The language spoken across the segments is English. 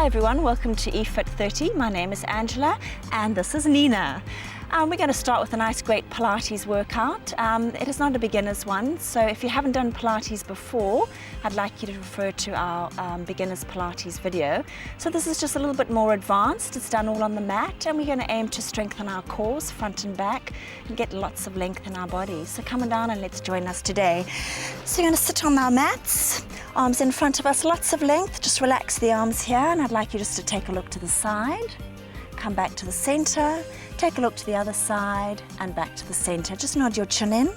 Hi everyone, welcome to eFit30. My name is Angela and this is Nina. We're going to start with a nice great Pilates workout. It is not a beginner's one, so if you haven't done Pilates before, I'd like you to refer to our beginner's Pilates video. So this is just a little bit more advanced. It's done all on the mat and we're going to aim to strengthen our cores, front and back, and get lots of length in our bodies. So come on down and let's join us today. So you're going to sit on our mats, arms in front of us, lots of length. Just relax the arms here and I'd like you just to take a look to the side, come back to the center, take a look to the other side and back to the center. Just nod your chin in,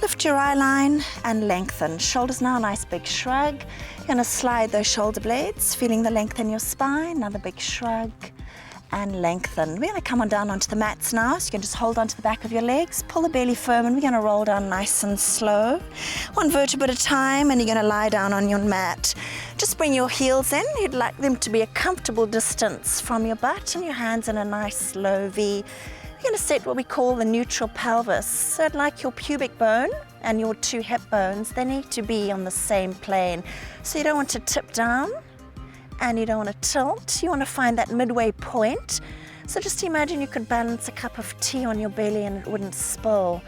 lift your eye line and lengthen. Shoulders now, nice big shrug. You're going to slide those shoulder blades, feeling the length in your spine. Another big shrug and lengthen. We're going to come on down onto the mats now, so you can just hold onto the back of your legs, pull the belly firm, and we're going to roll down nice and slow. One vertebra at a time, and you're going to lie down on your mat. Just bring your heels in. You'd like them to be a comfortable distance from your butt and your hands in a nice low V. You're going to set what we call the neutral pelvis. So I'd like your pubic bone and your two hip bones, they need to be on the same plane. So you don't want to tip down and you don't want to tilt. You want to find that midway point. So just imagine you could balance a cup of tea on your belly and it wouldn't spill.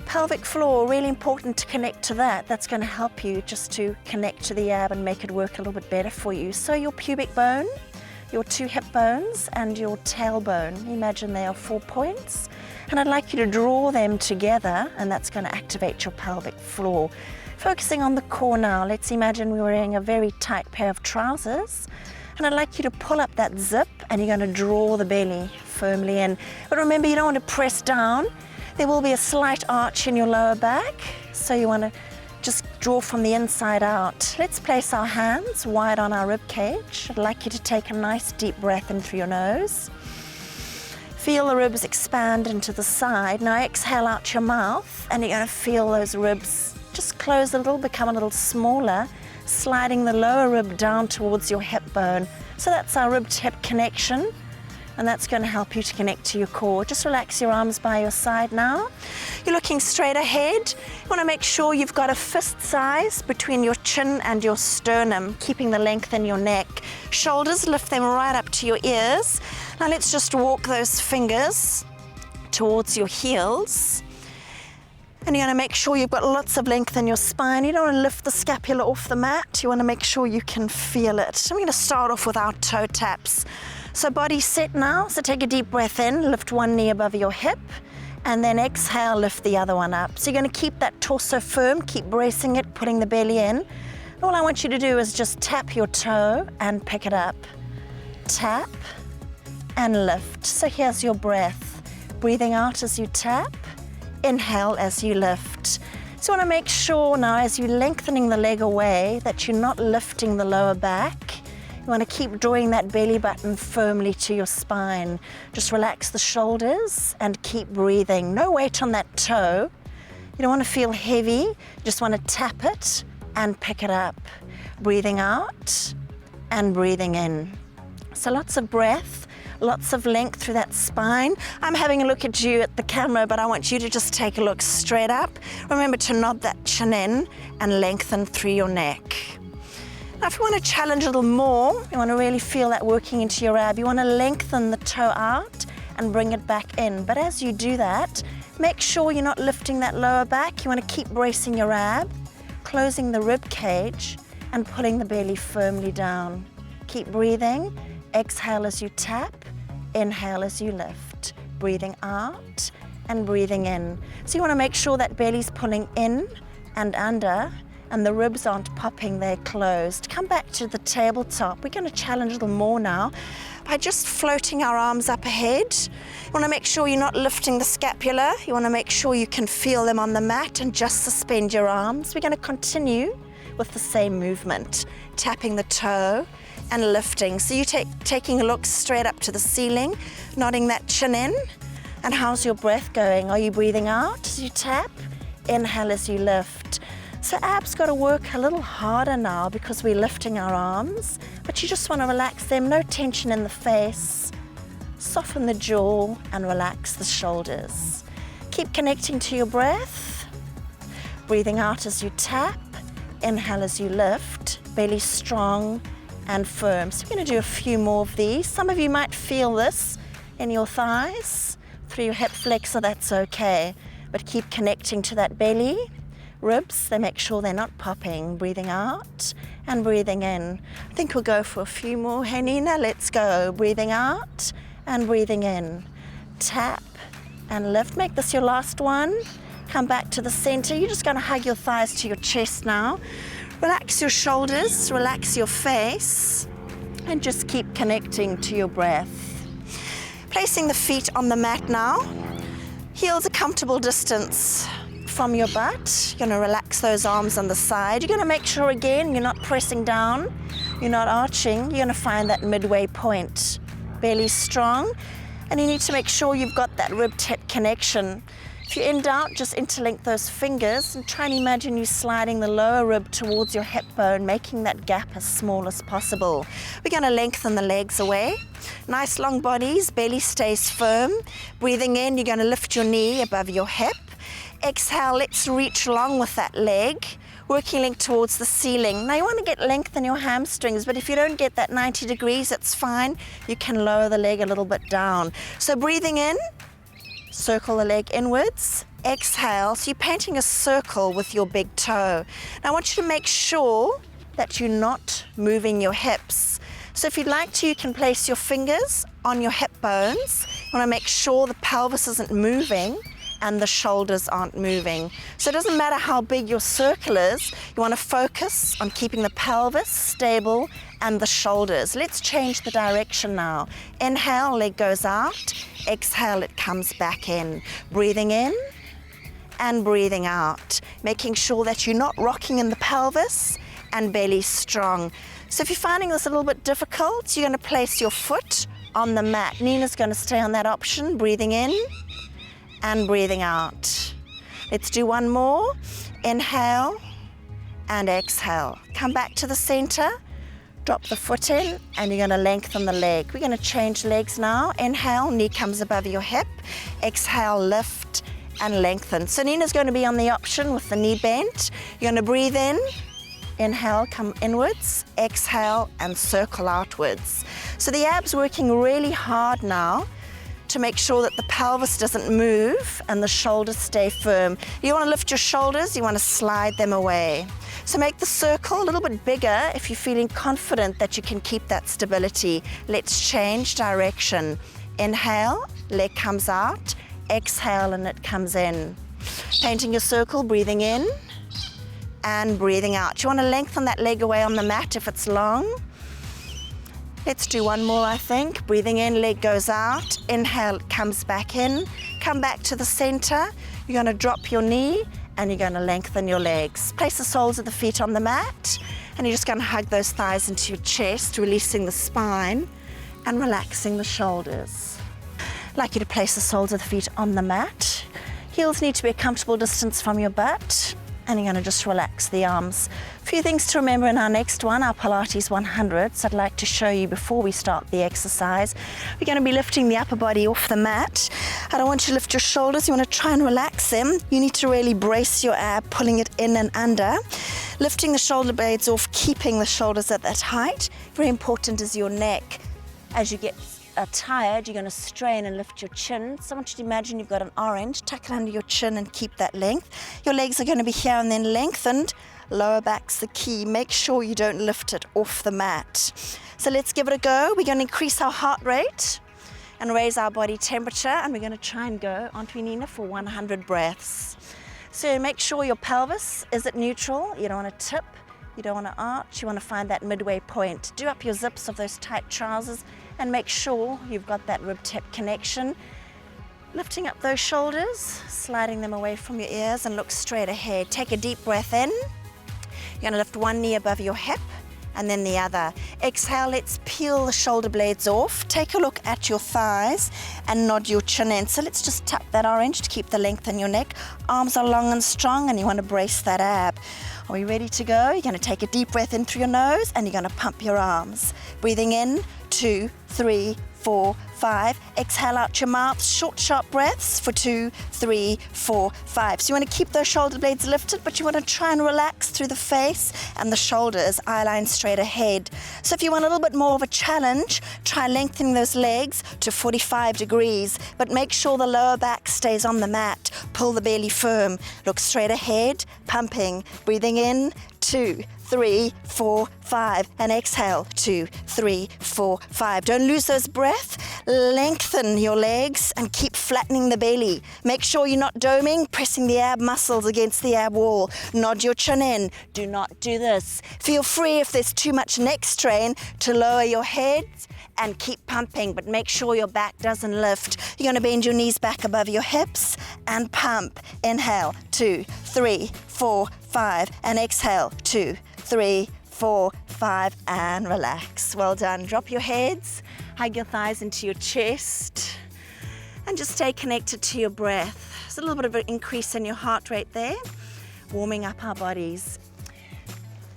Pelvic floor, really important to connect to that. That's going to help you just to connect to the ab and make it work a little bit better for you. So your pubic bone, your two hip bones and your tailbone, imagine they are 4 points. And I'd like you to draw them together and that's going to activate your pelvic floor. Focusing on the core now, let's imagine we're wearing a very tight pair of trousers. And I'd like you to pull up that zip and you're going to draw the belly firmly in. But remember, you don't want to press down. There will be a slight arch in your lower back, so you want to just draw from the inside out. Let's place our hands wide on our rib cage. I'd like you to take a nice deep breath in through your nose. Feel the ribs expand into the side. Now exhale out your mouth and you're going to feel those ribs just close a little, become a little smaller, sliding the lower rib down towards your hip bone. So that's our rib to hip connection. And that's going to help you to connect to your core. Just relax your arms by your side now. You're looking straight ahead. You want to make sure you've got a fist size between your chin and your sternum, keeping the length in your neck. Shoulders, lift them right up to your ears. Now let's just walk those fingers towards your heels. And you're going to make sure you've got lots of length in your spine. You don't want to lift the scapula off the mat. You want to make sure you can feel it. I'm going to start off with our toe taps. So body set now, so take a deep breath in, lift one knee above your hip, and then exhale, lift the other one up. So you're going to keep that torso firm, keep bracing it, putting the belly in. And all I want you to do is just tap your toe and pick it up. Tap and lift. So here's your breath. Breathing out as you tap, inhale as you lift. So you want to make sure now as you're lengthening the leg away that you're not lifting the lower back. You want to keep drawing that belly button firmly to your spine. Just relax the shoulders and keep breathing. No weight on that toe. You don't want to feel heavy. You just want to tap it and pick it up. Breathing out and breathing in. So lots of breath, lots of length through that spine. I'm having a look at you at the camera, but I want you to just take a look straight up. Remember to nod that chin in and lengthen through your neck. Now if you want to challenge a little more, you want to really feel that working into your ab, you want to lengthen the toe out and bring it back in. But as you do that, make sure you're not lifting that lower back. You want to keep bracing your ab, closing the rib cage and pulling the belly firmly down. Keep breathing. Exhale as you tap, inhale as you lift. Breathing out and breathing in. So you want to make sure that belly's pulling in and under, and the ribs aren't popping, they're closed. Come back to the tabletop. We're going to challenge a little more now by just floating our arms up ahead. You want to make sure you're not lifting the scapula. You want to make sure you can feel them on the mat and just suspend your arms. We're going to continue with the same movement, tapping the toe and lifting. So you taking a look straight up to the ceiling, nodding that chin in. And how's your breath going? Are you breathing out as you tap? Inhale as you lift. So abs got to work a little harder now because we're lifting our arms, but you just want to relax them, no tension in the face. Soften the jaw and relax the shoulders. Keep connecting to your breath. Breathing out as you tap, inhale as you lift, belly strong and firm. So we're going to do a few more of these. Some of you might feel this in your thighs, through your hip flexor, that's okay. But keep connecting to that belly. Ribs, they make sure they're not popping. Breathing out and breathing in. I think we'll go for a few more. Hey Nina, let's go. Breathing out and breathing in. Tap and lift. Make this your last one. Come back to the center. You're just going to hug your thighs to your chest now. Relax your shoulders, relax your face, and just keep connecting to your breath. Placing the feet on the mat now. Heels a comfortable distance from your butt. You're going to relax those arms on the side. You're going to make sure again you're not pressing down, you're not arching. You're going to find that midway point. Belly strong, and you need to make sure you've got that rib tip connection. If you're in doubt, just interlink those fingers and try and imagine you sliding the lower rib towards your hip bone, making that gap as small as possible. We're going to lengthen the legs away. Nice long bodies, belly stays firm. Breathing in, you're going to lift your knee above your hip. Exhale, let's reach along with that leg, working length towards the ceiling. Now you want to get length in your hamstrings, but if you don't get that 90 degrees, it's fine. You can lower the leg a little bit down. So breathing in, circle the leg inwards. Exhale, so you're painting a circle with your big toe. Now I want you to make sure that you're not moving your hips. So if you'd like to, you can place your fingers on your hip bones. You want to make sure the pelvis isn't moving and the shoulders aren't moving. So it doesn't matter how big your circle is, you want to focus on keeping the pelvis stable and the shoulders. Let's change the direction now. Inhale, leg goes out. Exhale, it comes back in. Breathing in and breathing out. Making sure that you're not rocking in the pelvis and belly strong. So if you're finding this a little bit difficult, you're going to place your foot on the mat. Nina's going to stay on that option. Breathing in and breathing out. Let's do one more. Inhale and exhale. Come back to the center. Drop the foot in and you're going to lengthen the leg. We're going to change legs now. Inhale, knee comes above your hip. Exhale, lift and lengthen. So Nina's going to be on the option with the knee bent. You're going to breathe in. Inhale, come inwards. Exhale and circle outwards. So the abs working really hard now to make sure that the pelvis doesn't move and the shoulders stay firm. You want to lift your shoulders, you want to slide them away. So make the circle a little bit bigger if you're feeling confident that you can keep that stability. Let's change direction. Inhale, leg comes out. Exhale and it comes in. Painting your circle, breathing in and breathing out. You want to lengthen that leg away on the mat if it's long. Let's do one more, I think. Breathing in, leg goes out. Inhale, it comes back in. Come back to the center. You're going to drop your knee and you're going to lengthen your legs. Place the soles of the feet on the mat and you're just going to hug those thighs into your chest, releasing the spine and relaxing the shoulders. I'd like you to place the soles of the feet on the mat. Heels need to be a comfortable distance from your butt. And you're going to just relax the arms. A few things to remember in our next one, our Pilates 100s. I'd like to show you before we start the exercise. We're going to be lifting the upper body off the mat. I don't want you to lift your shoulders. You want to try and relax them. You need to really brace your ab, pulling it in and under. Lifting the shoulder blades off, keeping the shoulders at that height. Very important is your neck. As you get tired, you're going to strain and lift your chin. So I want you to imagine you've got an orange, tuck it under your chin and keep that length. Your legs are going to be here and then lengthened. Lower back's the key. Make sure you don't lift it off the mat. So let's give it a go. We're going to increase our heart rate and raise our body temperature, and we're going to try and go, aren't we, Nina, for 100 breaths. So make sure your pelvis is at neutral. You don't want to tip, you don't want to arch, you want to find that midway point. Do up your zips of those tight trousers and make sure you've got that rib tip connection. Lifting up those shoulders, sliding them away from your ears and look straight ahead. Take a deep breath in. You're going to lift one knee above your hip and then the other. Exhale, let's peel the shoulder blades off. Take a look at your thighs and nod your chin in. So let's just tap that orange to keep the length in your neck. Arms are long and strong and you want to brace that ab. Are we ready to go? You're going to take a deep breath in through your nose and you're going to pump your arms. Breathing in, 2, 3, 4, 5. Exhale out your mouth, short, sharp breaths for 2, 3, 4, 5. So you want to keep those shoulder blades lifted, but you want to try and relax through the face and the shoulders, eye line straight ahead. So if you want a little bit more of a challenge, try lengthening those legs to 45 degrees, but make sure the lower back stays on the mat. Pull the belly firm, look straight ahead, pumping, breathing in, 2, 3, 4, 5, and exhale, 2, 3, 4, 5. Don't lose those breath. Lengthen your legs and keep flattening the belly. Make sure you're not doming, pressing the ab muscles against the ab wall. Nod your chin in. Do not do this. Feel free if there's too much neck strain to lower your head and keep pumping, but make sure your back doesn't lift. You're going to bend your knees back above your hips and pump. Inhale, 2, 3, 4, 5, and exhale, 2, 3, 4, 5, and relax. Well done. Drop your heads, hug your thighs into your chest, and just stay connected to your breath. There's a little bit of an increase in your heart rate there, warming up our bodies.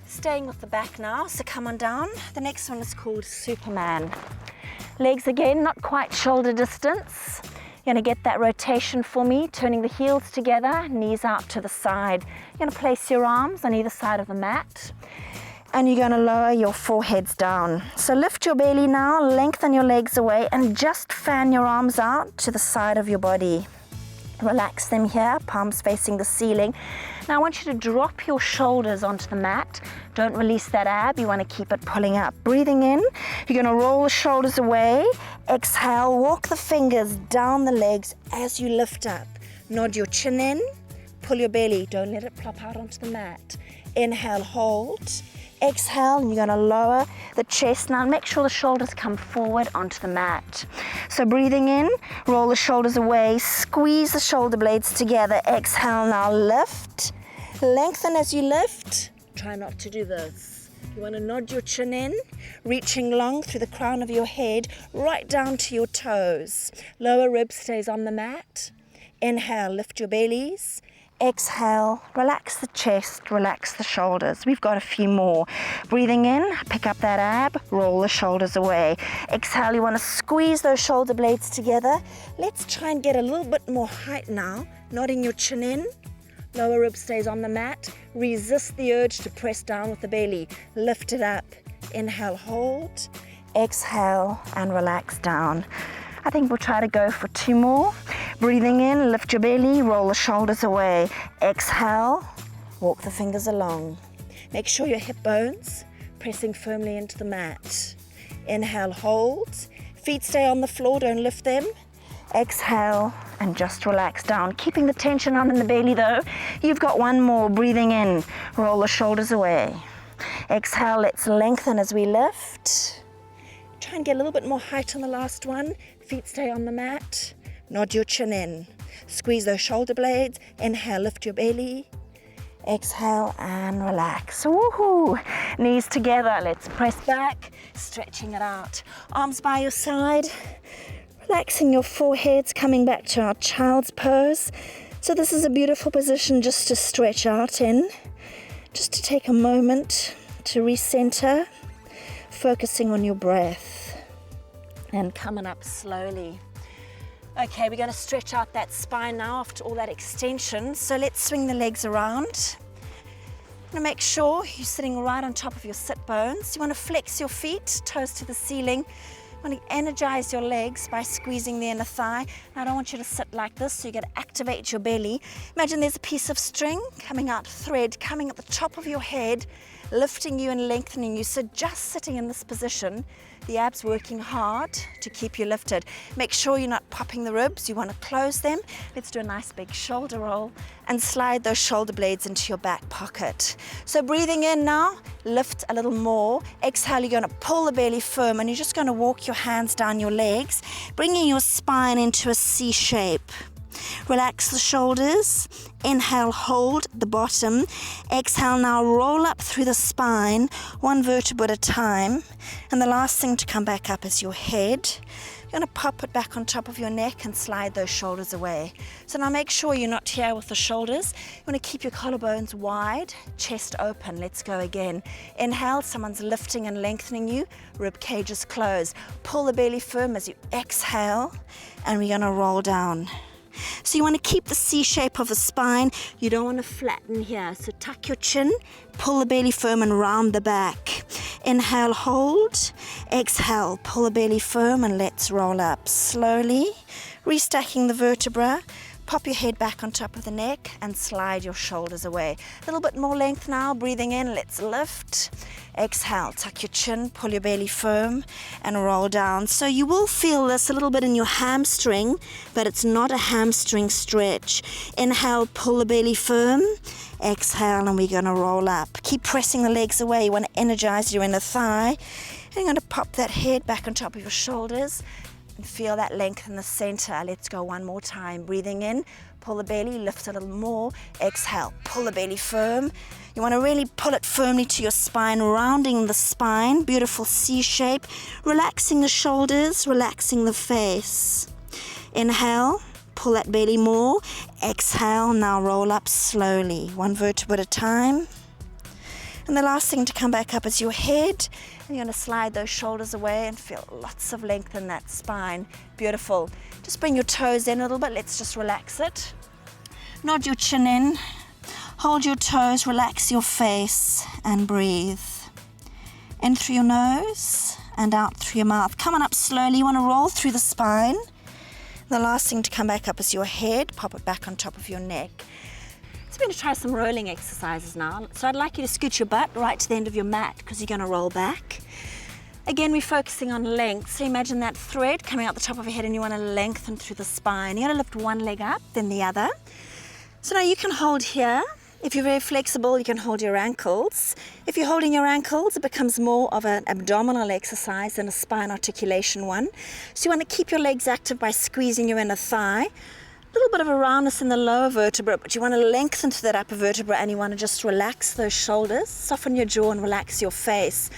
Staying with the back now, so come on down. The next one is called Superman. Legs again, not quite shoulder distance. You're going to get that rotation for me, turning the heels together, knees out to the side. You're going to place your arms on either side of the mat, and you're going to lower your foreheads down. So lift your belly now, lengthen your legs away, and just fan your arms out to the side of your body. Relax them here, palms facing the ceiling. Now I want you to drop your shoulders onto the mat. Don't release that ab, you want to keep it pulling up. Breathing in, you're going to roll the shoulders away. Exhale, walk the fingers down the legs as you lift up. Nod your chin in, pull your belly, don't let it plop out onto the mat. Inhale, hold. Exhale, and you're going to lower the chest now. Make sure the shoulders come forward onto the mat. So breathing in, roll the shoulders away, squeeze the shoulder blades together. Exhale, now lift. Lengthen as you lift. Try not to do this. You want to nod your chin in, reaching long through the crown of your head, right down to your toes. Lower rib stays on the mat. Inhale, lift your bellies. Exhale, relax the chest, relax the shoulders. We've got a few more. Breathing in, pick up that ab, roll the shoulders away. Exhale, you want to squeeze those shoulder blades together. Let's try and get a little bit more height now. Nodding your chin in, lower rib stays on the mat. Resist the urge to press down with the belly. Lift it up. Inhale, hold. Exhale, and relax down. I think we'll try to go for 2 more. Breathing in, lift your belly, roll the shoulders away. Exhale, walk the fingers along. Make sure your hip bones pressing firmly into the mat. Inhale, hold. Feet stay on the floor, don't lift them. Exhale, and just relax down. Keeping the tension on in the belly though. You've got 1 more. Breathing in, roll the shoulders away. Exhale, let's lengthen as we lift. Try and get a little bit more height on the last one. Feet stay on the mat. Nod your chin in. Squeeze those shoulder blades. Inhale, lift your belly. Exhale and relax. Woohoo! Knees together. Let's press back, stretching it out. Arms by your side. Relaxing your foreheads, coming back to our child's pose. So this is a beautiful position just to stretch out in. Just to take a moment to recenter. Focusing on your breath. And coming up slowly. Okay, we're going to stretch out that spine now after all that extension. So let's swing the legs around. Now make sure you're sitting right on top of your sit bones. You want to flex your feet, toes to the ceiling. You want to energize your legs by squeezing the inner thigh. Now I don't want you to sit like this, so you're going to activate your belly. Imagine there's a piece of string coming out, thread coming at the top of your head, lifting you and lengthening you. So just sitting in this position, the abs working hard to keep you lifted. Make sure you're not popping the ribs. You want to close them. Let's do a nice big shoulder roll and slide those shoulder blades into your back pocket. So breathing in now, lift a little more. Exhale, you're going to pull the belly firm and you're just going to walk your hands down your legs, bringing your spine into a C shape. Relax the shoulders. Inhale, hold the bottom. Exhale, now roll up through the spine, one vertebra at a time. And the last thing to come back up is your head. You're going to pop it back on top of your neck and slide those shoulders away. So now make sure you're not here with the shoulders. You want to keep your collarbones wide, chest open. Let's go again. Inhale, someone's lifting and lengthening you. Rib cages closed. Pull the belly firm as you exhale, and we're going to roll down. So you want to keep the C shape of the spine. You don't want to flatten here. So tuck your chin, pull the belly firm and round the back. Inhale, hold. Exhale, pull the belly firm and let's roll up slowly. Restacking the vertebra. Pop your head back on top of the neck and slide your shoulders away. A little bit more length now. Breathing in, let's lift. Exhale, tuck your chin, pull your belly firm and roll down. So you will feel this a little bit in your hamstring, but it's not a hamstring stretch. Inhale, pull the belly firm. Exhale, and we're going to roll up. Keep pressing the legs away. You want to energize your inner thigh. And you're going to pop that head back on top of your shoulders. And feel that length in the center. Let's go one more time. Breathing in, pull the belly, lift a little more. Exhale, pull the belly firm. You want to really pull it firmly to your spine, rounding the spine. Beautiful C shape. Relaxing the shoulders, relaxing the face. Inhale, pull that belly more. Exhale, now roll up slowly, one vertebra at a time. And the last thing to come back up is your head. And you're going to slide those shoulders away and feel lots of length in that spine. Beautiful. Just bring your toes in a little bit. Let's just relax it. Nod your chin in. Hold your toes, relax your face and breathe. In through your nose and out through your mouth. Come on up slowly. You want to roll through the spine. The last thing to come back up is your head. Pop it back on top of your neck. So we're going to try some rolling exercises now. So I'd like you to scoot your butt right to the end of your mat because you're going to roll back. Again, we're focusing on length. So imagine that thread coming out the top of your head and you want to lengthen through the spine. You're going to lift one leg up, then the other. So now you can hold here. If you're very flexible, you can hold your ankles. If you're holding your ankles, it becomes more of an abdominal exercise than a spine articulation one. So you want to keep your legs active by squeezing your inner thigh. A little bit of a roundness in the lower vertebra, but you want to lengthen to that upper vertebra and you want to just relax those shoulders, soften your jaw and relax your face.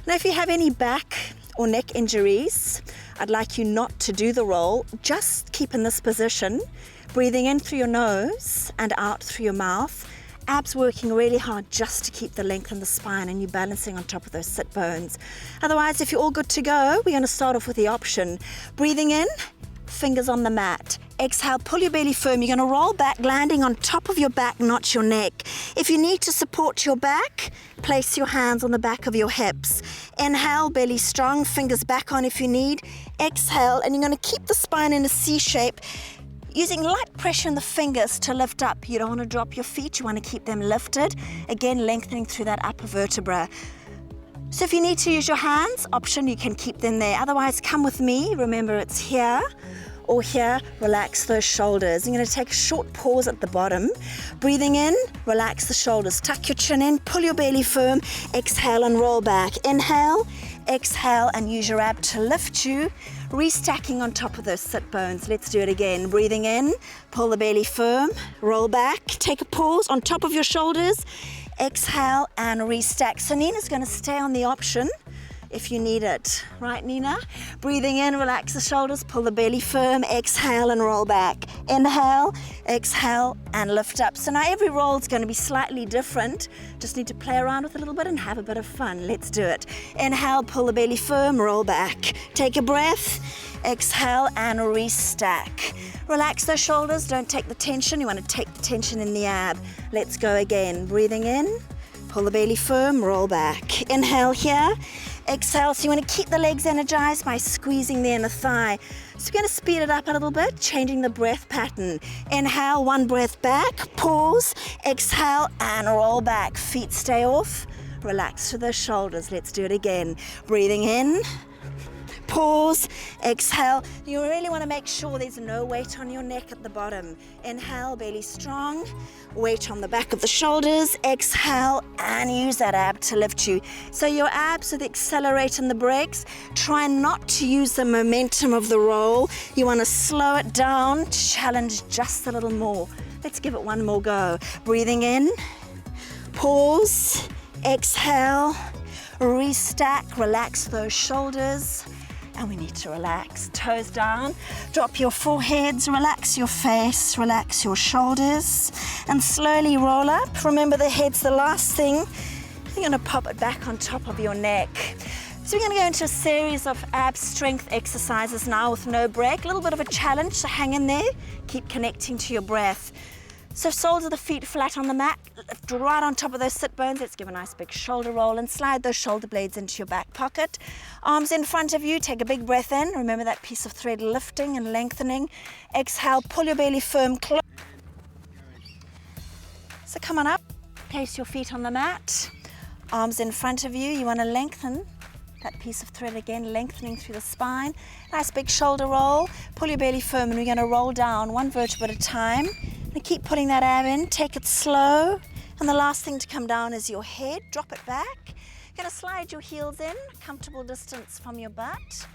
Now, if you have any back or neck injuries, I'd like you not to do the roll. Just keep in this position, breathing in through your nose and out through your mouth. Abs working really hard just to keep the length in the spine and you balancing on top of those sit bones. Otherwise, if you're all good to go, we're going to start off with the option. Breathing in, fingers on the mat. Exhale, pull your belly firm. You're going to roll back, landing on top of your back, not your neck. If you need to support your back, place your hands on the back of your hips. Inhale, belly strong, fingers back on if you need. Exhale, and you're going to keep the spine in a C shape, using light pressure in the fingers to lift up. You don't want to drop your feet. You want to keep them lifted. Again, lengthening through that upper vertebra. So if you need to use your hands, option, you can keep them there. Otherwise, come with me. Remember, it's here or here. Relax those shoulders. You're going to take a short pause at the bottom. Breathing in, relax the shoulders. Tuck your chin in, pull your belly firm. Exhale and roll back. Inhale, exhale, and use your ab to lift you. Restacking on top of those sit bones. Let's do it again. Breathing in, pull the belly firm, roll back. Take a pause on top of your shoulders. Exhale and restack. So Nina's going to stay on the option if you need it. Right, Nina? Breathing in, relax the shoulders, pull the belly firm, exhale and roll back. Inhale, exhale and lift up. So now every roll is going to be slightly different. Just need to play around with it a little bit and have a bit of fun. Let's do it. Inhale, pull the belly firm, roll back. Take a breath. Exhale and restack. Relax those shoulders, don't take the tension. You want to take the tension in the ab. Let's go again. Breathing in, pull the belly firm, roll back. Inhale here, exhale. So you want to keep the legs energized by squeezing the inner thigh. So we're going to speed it up a little bit, changing the breath pattern. Inhale, one breath back, pause, exhale and roll back. Feet stay off, relax to the shoulders. Let's do it again. Breathing in, Pause, exhale. You really want to make sure there's no weight on your neck at the bottom. Inhale, belly strong, weight on the back of the shoulders, exhale, and use that ab to lift you. So your abs with the accelerate and the brakes, try not to use the momentum of the roll. You want to slow it down, challenge just a little more. Let's give it one more go. Breathing in, pause, exhale, restack, relax those shoulders, and we need to relax. Toes down, drop your foreheads, relax your face, relax your shoulders, and slowly roll up. Remember, the head's the last thing. You're gonna pop it back on top of your neck. So we're gonna go into a series of ab strength exercises now with no break. A little bit of a challenge, so hang in there, keep connecting to your breath. So soles of the feet flat on the mat, lift right on top of those sit bones. Let's give a nice big shoulder roll and slide those shoulder blades into your back pocket. Arms in front of you, take a big breath in. Remember that piece of thread lifting and lengthening. Exhale, pull your belly firm, close. So come on up, place your feet on the mat. Arms in front of you, you want to lengthen that piece of thread again, lengthening through the spine. Nice big shoulder roll, pull your belly firm, and we're going to roll down one vertebra at a time. And keep putting that ab in, take it slow. And the last thing to come down is your head, drop it back. You're gonna slide your heels in, comfortable distance from your butt.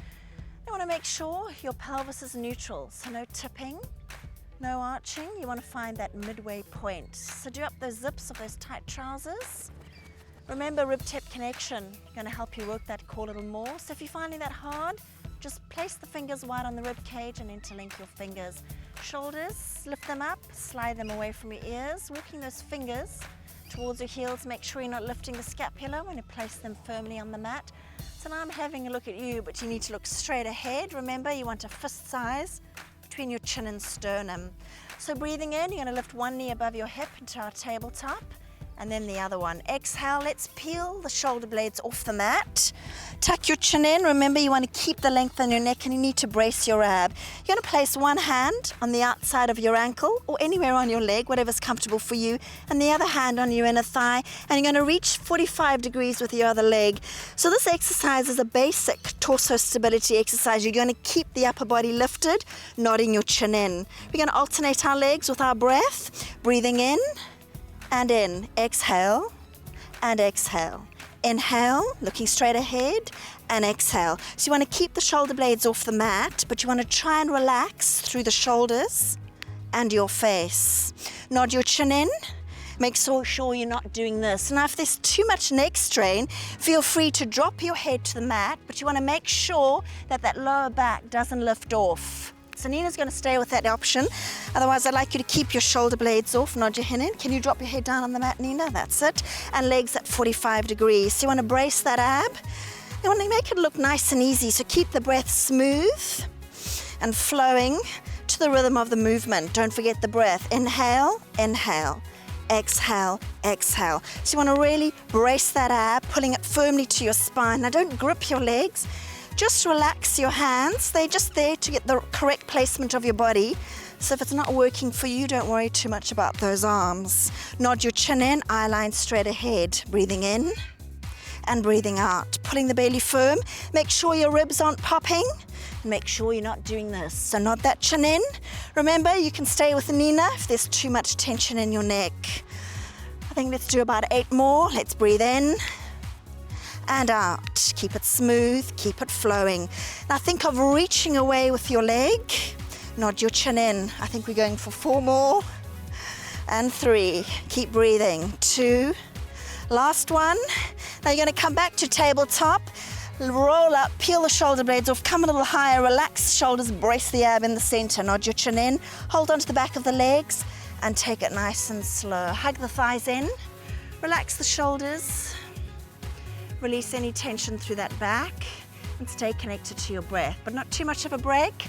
You wanna make sure your pelvis is neutral, so no tipping, no arching. You wanna find that midway point. So do up those zips of those tight trousers. Remember, rib-tip connection, gonna help you work that core a little more. So if you're finding that hard, just place the fingers wide on the rib cage and interlink your fingers. Shoulders, lift them up, slide them away from your ears, working those fingers towards your heels. Make sure you're not lifting the scapula when you place them firmly on the mat. So now I'm having a look at you, but you need to look straight ahead. Remember, you want a fist size between your chin and sternum. So breathing in, you're going to lift one knee above your hip into our tabletop, and then the other one. Exhale, let's peel the shoulder blades off the mat. Tuck your chin in. Remember, you want to keep the length in your neck, and you need to brace your ab. You're going to place one hand on the outside of your ankle or anywhere on your leg, whatever's comfortable for you, and the other hand on your inner thigh, and you're going to reach 45 degrees with your other leg. So this exercise is a basic torso stability exercise. You're going to keep the upper body lifted, nodding your chin in. We're going to alternate our legs with our breath, breathing in, and in. Exhale and exhale. Inhale, looking straight ahead, and exhale. So you want to keep the shoulder blades off the mat, but you want to try and relax through the shoulders and your face. Nod your chin in. Make sure you're not doing this. Now, if there's too much neck strain, feel free to drop your head to the mat, but you want to make sure that that lower back doesn't lift off. So Nina's going to stay with that option. Otherwise, I'd like you to keep your shoulder blades off, nod your head in. Can you drop your head down on the mat, Nina? That's it. And legs at 45 degrees. So you want to brace that ab. You want to make it look nice and easy. So keep the breath smooth and flowing to the rhythm of the movement. Don't forget the breath. Inhale, inhale. Exhale, exhale. So you want to really brace that ab, pulling it firmly to your spine. Now don't grip your legs. Just relax your hands. They're just there to get the correct placement of your body. So if it's not working for you, don't worry too much about those arms. Nod your chin in, eye line straight ahead. Breathing in and breathing out. Pulling the belly firm. Make sure your ribs aren't popping. And make sure you're not doing this. So nod that chin in. Remember, you can stay with Nina if there's too much tension in your neck. I think let's do about 8 more. Let's breathe in and out. Keep it smooth, keep it flowing. Now think of reaching away with your leg. Nod your chin in. I think we're going for 4 more. And 3. Keep breathing. 2. Last one. Now you're going to come back to tabletop. Roll up, peel the shoulder blades off, come a little higher, relax shoulders, brace the ab in the center. Nod your chin in. Hold on to the back of the legs and take it nice and slow. Hug the thighs in. Relax the shoulders. Release any tension through that back and stay connected to your breath, but not too much of a break.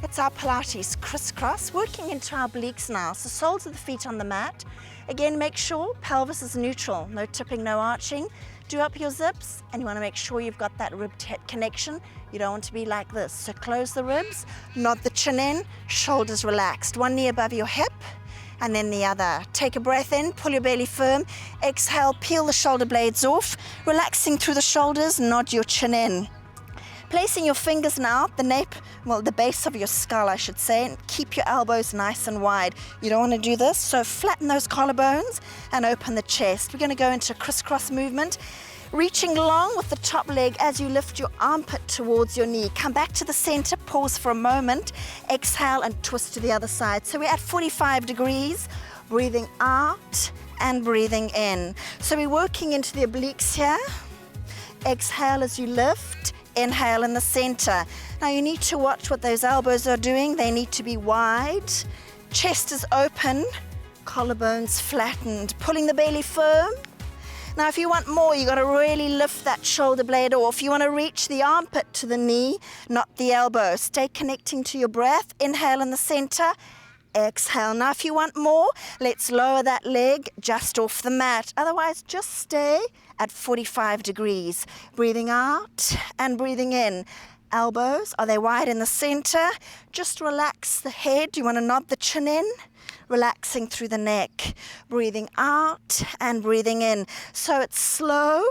It's our Pilates crisscross, working into our obliques now. So soles of the feet on the mat. Again, make sure pelvis is neutral, no tipping, no arching. Do up your zips, and you want to make sure you've got that rib connection. You don't want to be like this. So close the ribs, nod the chin in, shoulders relaxed. One knee above your hip, and then the other. Take a breath in, pull your belly firm. Exhale, peel the shoulder blades off, relaxing through the shoulders, nod your chin in. Placing your fingers now at the nape, well, the base of your skull, I should say, and keep your elbows nice and wide. You don't want to do this, so flatten those collarbones and open the chest. We're going to go into a crisscross movement, reaching long with the top leg as you lift your armpit towards your knee. Come back to the center, pause for a moment, exhale and twist to the other side. So we're at 45 degrees, breathing out and breathing in. So we're working into the obliques here. Exhale as you lift. Inhale in the center. Now you need to watch what those elbows are doing. They need to be wide. Chest is open. Collarbones flattened. Pulling the belly firm. Now if you want more, you got to really lift that shoulder blade off. You want to reach the armpit to the knee, not the elbow. Stay connecting to your breath. Inhale in the center. Exhale. Now if you want more, let's lower that leg just off the mat. Otherwise, just stay at 45 degrees. Breathing out and breathing in. Elbows, are they wide in the center? Just relax the head. You want to nod the chin in. Relaxing through the neck. Breathing out and breathing in. So it's slow,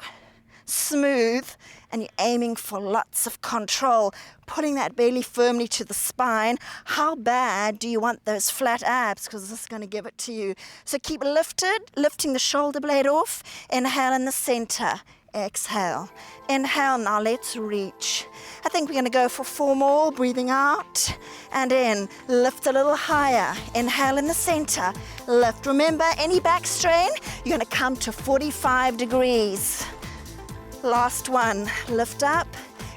smooth, and you're aiming for lots of control. Putting that belly firmly to the spine. How bad do you want those flat abs? Because this is going to give it to you. So keep lifted, lifting the shoulder blade off. Inhale in the center. Exhale. Inhale. Now let's reach. I think we're going to go for 4 more. Breathing out and in. Lift a little higher. Inhale in the center. Lift. Remember, any back strain, you're going to come to 45 degrees. Last one. Lift up.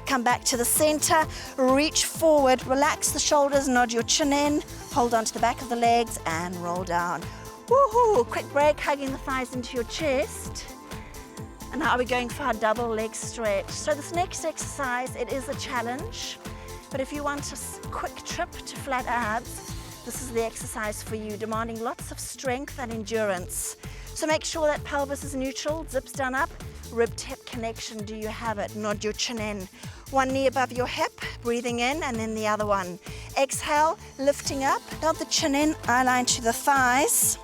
Come back to the center, reach forward, relax the shoulders, nod your chin in, hold on to the back of the legs and roll down. Woohoo! Quick break, hugging the thighs into your chest. And now we're going for our double leg stretch. So this next exercise, it is a challenge, but if you want a quick trip to flat abs, this is the exercise for you, demanding lots of strength and endurance. So make sure that pelvis is neutral, zips down up, rib-hip connection, do you have it? Nod your chin in. One knee above your hip, breathing in, and then the other one. Exhale, lifting up, nod the chin in, eye line to the thighs.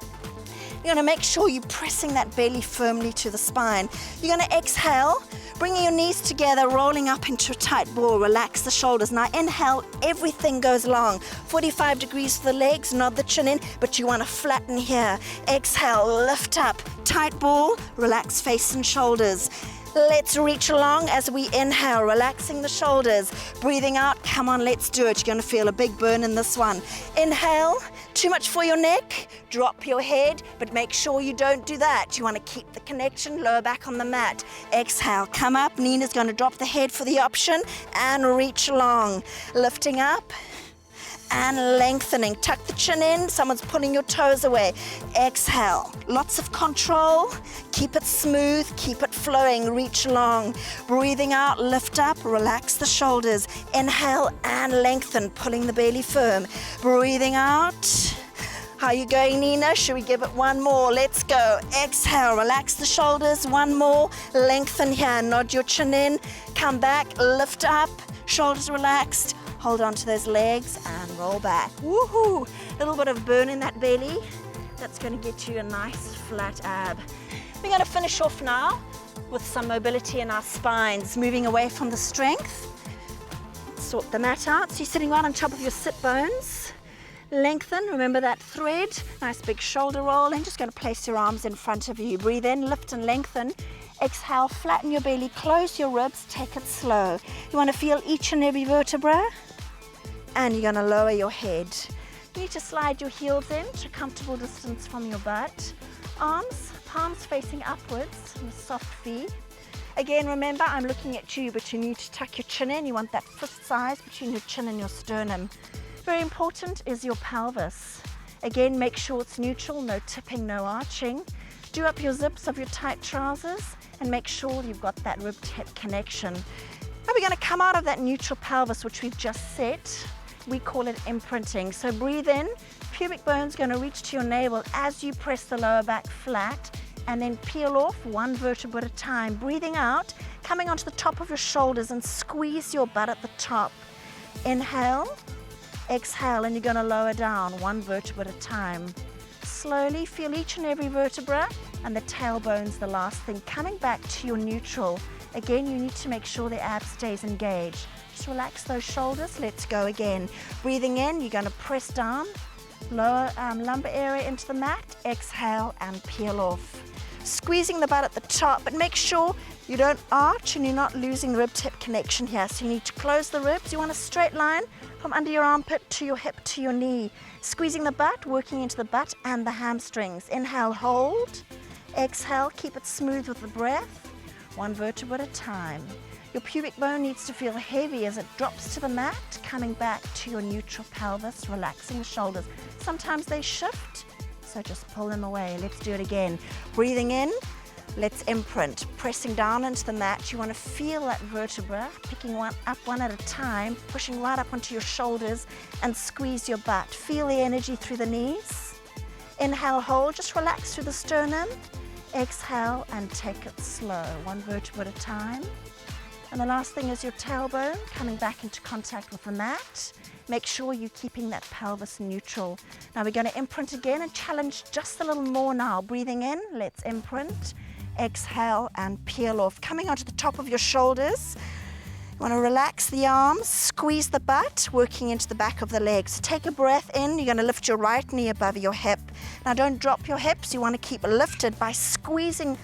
You're gonna make sure you're pressing that belly firmly to the spine. You're gonna exhale, bringing your knees together, rolling up into a tight ball, relax the shoulders. Now inhale, everything goes long. 45 degrees for the legs, nod the chin in, but you wanna flatten here. Exhale, lift up, tight ball, relax face and shoulders. Let's reach along as we inhale, relaxing the shoulders. Breathing out, come on, let's do it. You're gonna feel a big burn in this one. Inhale, too much for your neck, drop your head, but make sure you don't do that. You wanna keep the connection, lower back on the mat. Exhale, come up, Nina's gonna drop the head for the option and reach along. Lifting up and lengthening. Tuck the chin in, someone's pulling your toes away. Exhale, lots of control. Keep it smooth, keep it flowing, reach long. Breathing out, lift up, relax the shoulders. Inhale and lengthen, pulling the belly firm. Breathing out. How are you going, Nina? Should we give it one more? Let's go. Exhale, relax the shoulders, one more. Lengthen here, nod your chin in. Come back, lift up, shoulders relaxed. Hold on to those legs and roll back. Woohoo! A little bit of burn in that belly. That's going to get you a nice flat ab. We're going to finish off now with some mobility in our spines, moving away from the strength. Sort the mat out. So you're sitting right on top of your sit bones. Lengthen, remember that thread. Nice big shoulder roll, and just going to place your arms in front of you. Breathe in, lift and lengthen. Exhale, flatten your belly, close your ribs, take it slow. You want to feel each and every vertebra. And you're going to lower your head. You need to slide your heels in to a comfortable distance from your butt. Arms, palms facing upwards, and a soft V. Again, remember, I'm looking at you, but you need to tuck your chin in. You want that fist size between your chin and your sternum. Very important is your pelvis. Again, make sure it's neutral, no tipping, no arching. Do up your zips of your tight trousers and make sure you've got that rib-hip connection. Now we're going to come out of that neutral pelvis, which we've just set. We call it imprinting. So breathe in, pubic bone's going to reach to your navel as you press the lower back flat, and then peel off one vertebra at a time. Breathing out, coming onto the top of your shoulders and squeeze your butt at the top. Inhale, exhale, and you're going to lower down one vertebra at a time. Slowly feel each and every vertebra, and the tailbone's the last thing. Coming back to your neutral. Again, you need to make sure the ab stays engaged. pelvis, relax those shoulders. Let's go again. Breathing in, you're going to press down, lower lumbar area into the mat. Exhale and peel off. Squeezing the butt at the top, but make sure you don't arch and you're not losing the rib tip connection here. So you need to close the ribs. You want a straight line from under your armpit to your hip to your knee. Squeezing the butt, working into the butt and the hamstrings. Inhale, hold. Exhale, keep it smooth with the breath. One vertebra at a time. Your pubic bone needs to feel heavy as it drops to the mat, coming back to your neutral pelvis, relaxing the shoulders. Sometimes they shift, so just pull them away. Let's do it again. Breathing in, let's imprint. Pressing down into the mat, you want to feel that vertebra, picking one up one at a time, pushing right up onto your shoulders and squeeze your butt. Feel the energy through the knees. Inhale, hold, just relax through the sternum. Exhale and take it slow, one vertebra at a time. And the last thing is your tailbone coming back into contact with the mat. Make sure you're keeping that pelvis neutral. Now we're going to imprint again and challenge just a little more now. Breathing in, let's imprint. Exhale and peel off. Coming onto the top of your shoulders. You want to relax the arms, squeeze the butt, working into the back of the legs. Take a breath in. You're going to lift your right knee above your hip. Now don't drop your hips. You want to keep lifted by squeezing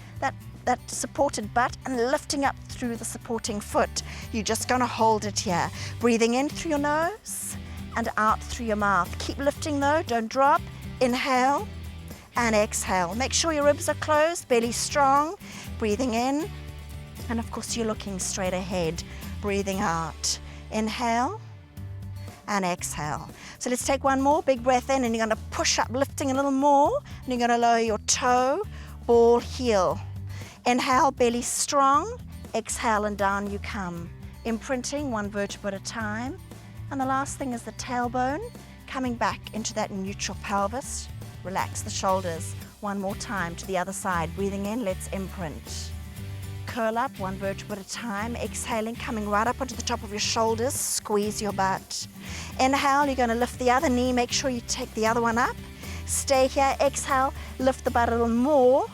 that supported butt and lifting up through the supporting foot. You're just going to hold it here. Breathing in through your nose and out through your mouth. Keep lifting though, don't drop. Inhale and exhale. Make sure your ribs are closed, belly strong. Breathing in, and of course you're looking straight ahead. Breathing out. Inhale and exhale. So let's take one more big breath in, and you're going to push up, lifting a little more, and you're going to lower your toe, ball, heel. Inhale, belly strong. Exhale and down you come. Imprinting one vertebra at a time. And the last thing is the tailbone, coming back into that neutral pelvis. Relax the shoulders. One more time to the other side. Breathing in, let's imprint. Curl up one vertebra at a time. Exhaling, coming right up onto the top of your shoulders. Squeeze your butt. Inhale, you're going to lift the other knee. Make sure you take the other one up. Stay here. Exhale, lift the butt a little more.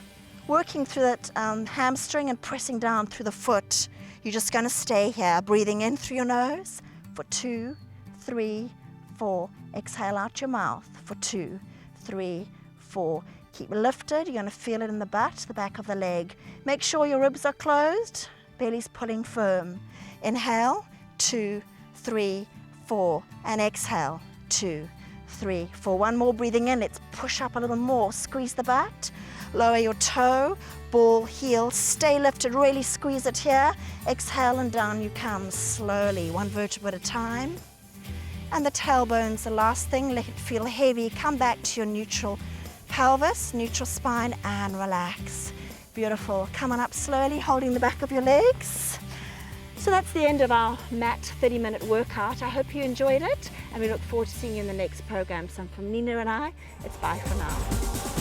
Working through that hamstring and pressing down through the foot. You're just going to stay here. Breathing in through your nose for 2, 3, 4. Exhale out your mouth for 2, 3, 4. Keep lifted. You're going to feel it in the butt, the back of the leg. Make sure your ribs are closed. Belly's pulling firm. Inhale, 2, 3, 4. And exhale, 2, 3, 4. One more breathing in. Let's push up a little more. Squeeze the butt. Lower your toe, ball, heel, stay lifted, really squeeze it here. Exhale and down you come slowly, one vertebra at a time. And the tailbone's the last thing, let it feel heavy. Come back to your neutral pelvis, neutral spine, and relax. Beautiful. Come on up slowly, holding the back of your legs. So that's the end of our mat 30-minute workout. I hope you enjoyed it, and we look forward to seeing you in the next program. So from Nina and I, it's bye for now.